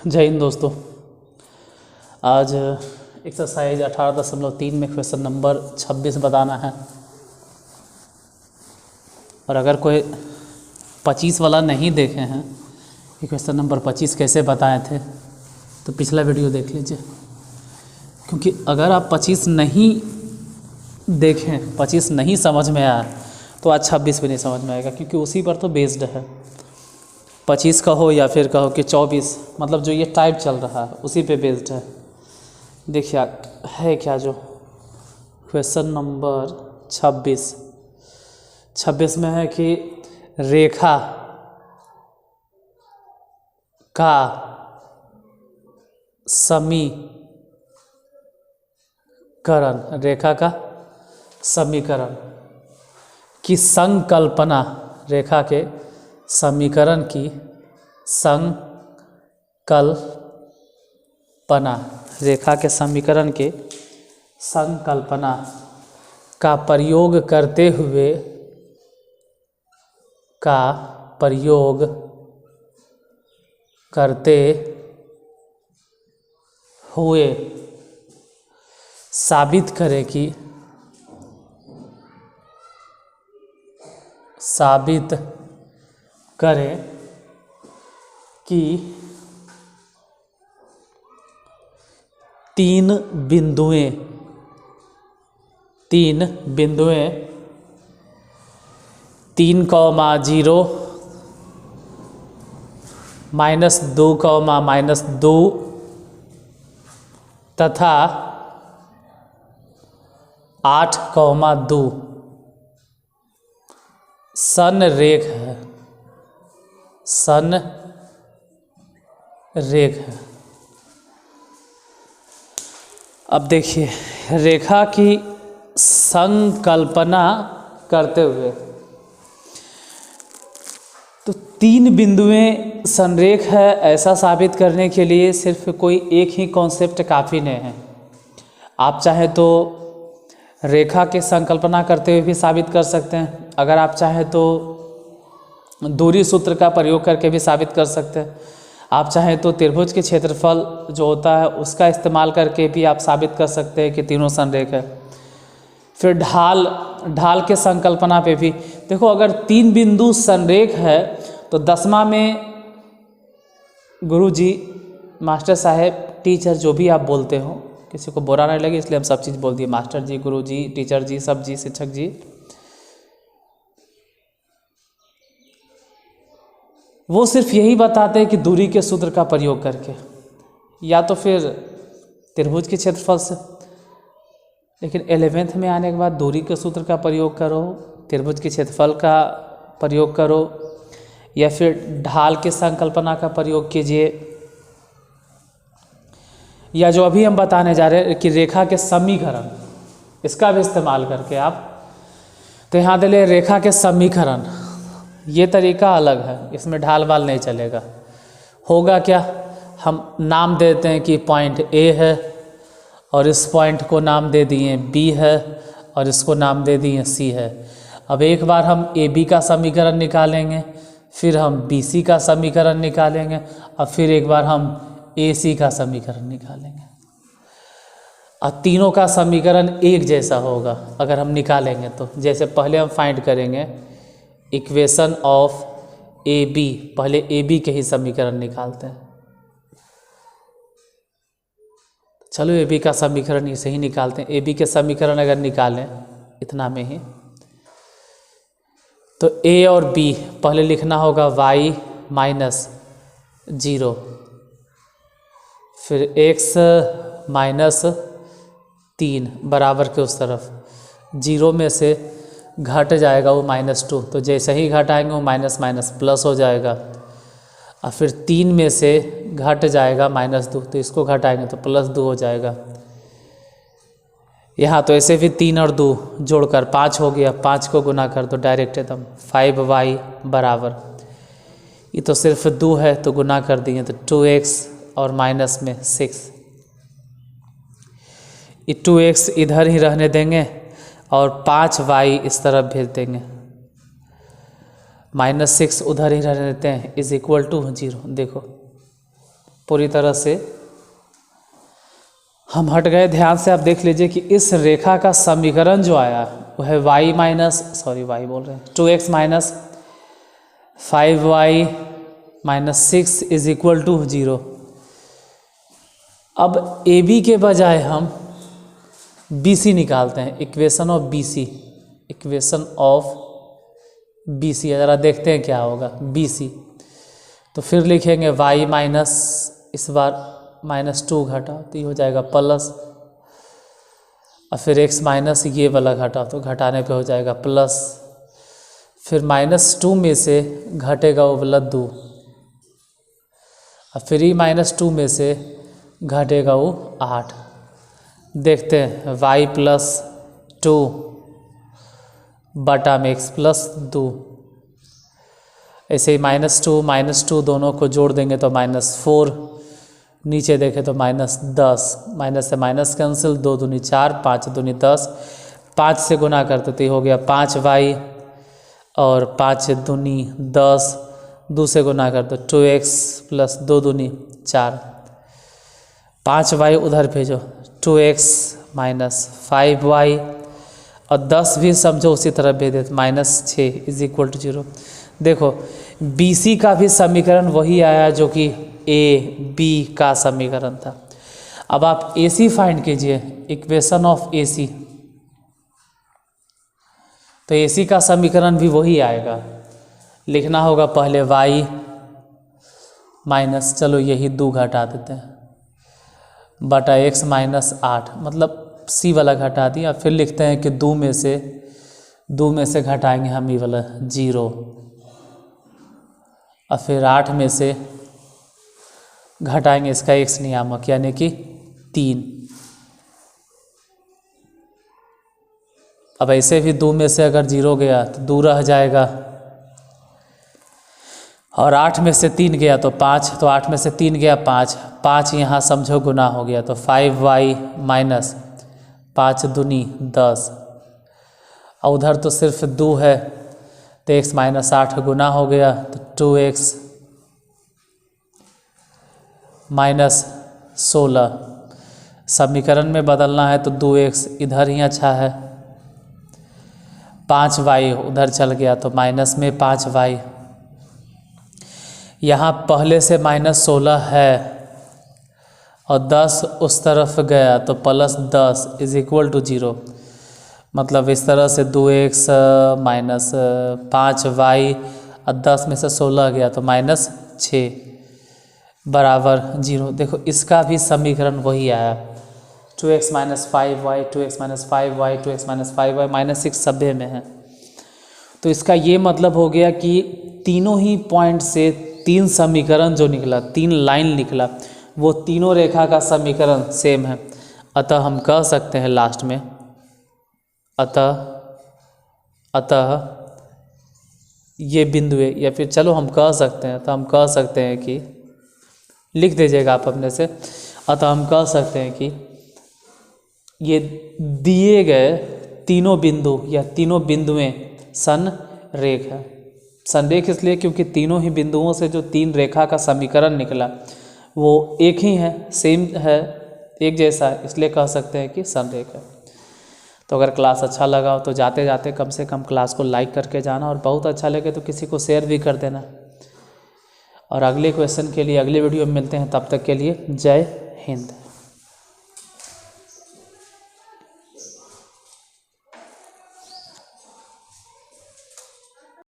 जय हिंद दोस्तों। आज एक्सरसाइज 18.3 में क्वेश्चन नंबर 26 बताना है। और अगर कोई 25 वाला नहीं देखे हैं कि क्वेश्चन नंबर 25 कैसे बताए थे तो पिछला वीडियो देख लीजिए, क्योंकि अगर आप 25 नहीं देखें, 25 नहीं समझ में आया तो आज 26 भी नहीं समझ में आएगा, क्योंकि उसी पर तो बेस्ड है। 25 कहो या फिर कहो कि 24, मतलब जो ये टाइप चल रहा है उसी पे बेस्ड है। देखिए है क्या, जो क्वेश्चन नंबर 26 में है कि रेखा का समीकरण, रेखा का समीकरण की संकल्पना, रेखा के समीकरण की संकल्पना, रेखा के समीकरण के संकल्पना का प्रयोग करते हुए साबित करें कि तीन बिंदुएं 3,0 -2, तथा 8,2 संरेख है। अब देखिए, रेखा की संकल्पना करते हुए तो 3 बिंदुएं संरेख है, ऐसा साबित करने के लिए सिर्फ कोई एक ही कॉन्सेप्ट काफ़ी नहीं है। आप चाहे तो रेखा के संकल्पना करते हुए भी साबित कर सकते हैं, अगर आप चाहें तो दूरी सूत्र का प्रयोग करके भी साबित कर सकते हैं, आप चाहें तो त्रिभुज के क्षेत्रफल जो होता है उसका इस्तेमाल करके भी आप साबित कर सकते हैं कि तीनों संरेख है। फिर ढाल के संकल्पना पे भी देखो, अगर 3 बिंदु संरेख है तो 10वां में गुरुजी, मास्टर साहेब, टीचर, जो भी आप बोलते हो, किसी को बुरा नहीं लगे इसलिए हम सब चीज़ बोल दिए, मास्टर जी, गुरुजी, टीचर जी, सब जी, शिक्षक जी, वो सिर्फ यही बताते हैं कि दूरी के सूत्र का प्रयोग करके या तो फिर त्रिभुज के क्षेत्रफल से। लेकिन 11th में आने के बाद दूरी के सूत्र का प्रयोग करो, त्रिभुज के क्षेत्रफल का प्रयोग करो, या फिर ढाल के संकल्पना का प्रयोग कीजिए, या जो अभी हम बताने जा रहे हैं कि रेखा के समीकरण, इसका भी इस्तेमाल करके आप, तो यहाँ दे ले रेखा के समीकरण, ये तरीका अलग है, इसमें ढाल वाल नहीं चलेगा। होगा क्या, हम नाम देते हैं कि पॉइंट ए है और इस पॉइंट को नाम दे दिए बी है और इसको नाम दे दिए सी है। अब एक बार हम ए बी का समीकरण निकालेंगे, फिर हम बी सी का समीकरण निकालेंगे, और फिर एक बार हम ए सी का समीकरण निकालेंगे, और तीनों का समीकरण एक जैसा होगा अगर हम निकालेंगे तो। जैसे पहले हम फाइंड करेंगे इक्वेशन ऑफ ए बी, पहले ए बी के ही समीकरण निकालते हैं। चलो ए बी का समीकरण इसे ही निकालते हैं। ए बी के समीकरण अगर निकालें इतना में ही, तो ए और बी पहले लिखना होगा y -0, फिर x -3 बराबर के उस तरफ, 0 में से घट जाएगा वो -2, तो जैसे ही घटाएंगे वो माइनस माइनस प्लस हो जाएगा, और फिर 3 में से घट जाएगा -2, तो इसको घटाएंगे तो +2 हो जाएगा। यहाँ तो ऐसे भी 3 और 2 जोड़कर 5 हो गया, 5 को गुना कर दो डायरेक्ट एकदम, 5y बराबर, ये तो सिर्फ 2 है तो गुना कर दिए तो 2x और माइनस में 6, ये 2x इधर ही रहने देंगे और 5y इस तरफ भेज देंगे, -6 उधर ही रहने देते हैं, इज इक्वल टू 0। देखो पूरी तरह से हम हट गए। ध्यान से आप देख लीजिए कि इस रेखा का समीकरण जो आया वो है y minus 2x minus 5y minus 6 is equal to 0। अब AB के बजाय हम BC निकालते हैं, इक्वेशन ऑफ BC। ज़रा देखते हैं क्या होगा BC। तो फिर लिखेंगे y माइनस, इस बार -2 घटा तो ये हो जाएगा प्लस, और फिर x माइनस ये वाला घटा तो घटाने पे हो जाएगा प्लस, फिर -2 में से घटेगा वो वाला 2, और फिर -2 में से घटेगा वो 8। देखते हैं y प्लस 2 बटा में x प्लस 2, ऐसे ही -2 दोनों को जोड़ देंगे तो -4, नीचे देखें तो -10, माइनस से माइनस कैंसिल, 2 दूनी 4, 5 दूनी 10, 5 से गुना करते तो ये हो गया 5y, और 5 दूनी 10, 2 से गुना कर दो 2x प्लस 2 दूनी 4, 5y उधर भेजो 2x माइनस 5y, और 10 भी समझो उसी तरह भेज दे -6 इज इक्वल टू 0। देखो BC का भी समीकरण वही आया जो कि AB का समीकरण था। अब आप AC फाइंड कीजिए, इक्वेशन ऑफ AC। तो AC का समीकरण भी वही आएगा। लिखना होगा पहले y माइनस, चलो यही 2 घटा देते हैं, बटा x माइनस 8, मतलब C वाला घटा दिया। फिर लिखते हैं कि 2 में से घटाएंगे हम ये वाला 0, और फिर 8 में से घटाएंगे इसका x नियामक यानी कि 3। अब ऐसे भी 2 में से अगर 0 गया तो 2 रह जाएगा, और 8 में से 3 गया तो 5, तो 8 में से 3 गया 5, 5 यहाँ समझो गुना हो गया तो 5y माइनस 5 दूनी 10, और उधर तो सिर्फ 2 है तो x माइनस 8 गुना हो गया तो 2x माइनस 16। समीकरण में बदलना है तो 2x इधर ही अच्छा है, 5y उधर चल गया तो माइनस में 5y, यहाँ पहले से -16 है और 10 उस तरफ गया तो प्लस 10 इज इक्वल टू 0। मतलब इस तरह से 2x माइनस 5y और 10 में से 16 गया तो -6 बराबर 0। देखो इसका भी समीकरण वही आया, 2x minus 5y 2x minus 5y 2x minus 5y -6 सभ्य में है। तो इसका ये मतलब हो गया कि तीनों ही पॉइंट से 3 समीकरण जो निकला, 3 लाइन निकला, वो तीनों रेखा का समीकरण सेम है। अतः हम कह सकते हैं लास्ट में, अतः ये बिंदु है, या फिर चलो हम कह सकते हैं, तो हम कह सकते हैं कि लिख दीजिएगा आप अपने से, अतः हम कह सकते हैं कि ये दिए गए तीनों बिंदु या तीनों बिंदुएं संरेख है। संरेख इसलिए क्योंकि तीनों ही बिंदुओं से जो 3 रेखा का समीकरण निकला वो एक ही है, सेम है, एक जैसा है, इसलिए कह सकते हैं कि संरेख है। तो अगर क्लास अच्छा लगा हो तो जाते जाते कम से कम क्लास को लाइक करके जाना, और बहुत अच्छा लगे तो किसी को शेयर भी कर देना। और अगले क्वेश्चन के लिए अगले वीडियो में मिलते हैं, तब तक के लिए जय हिंद।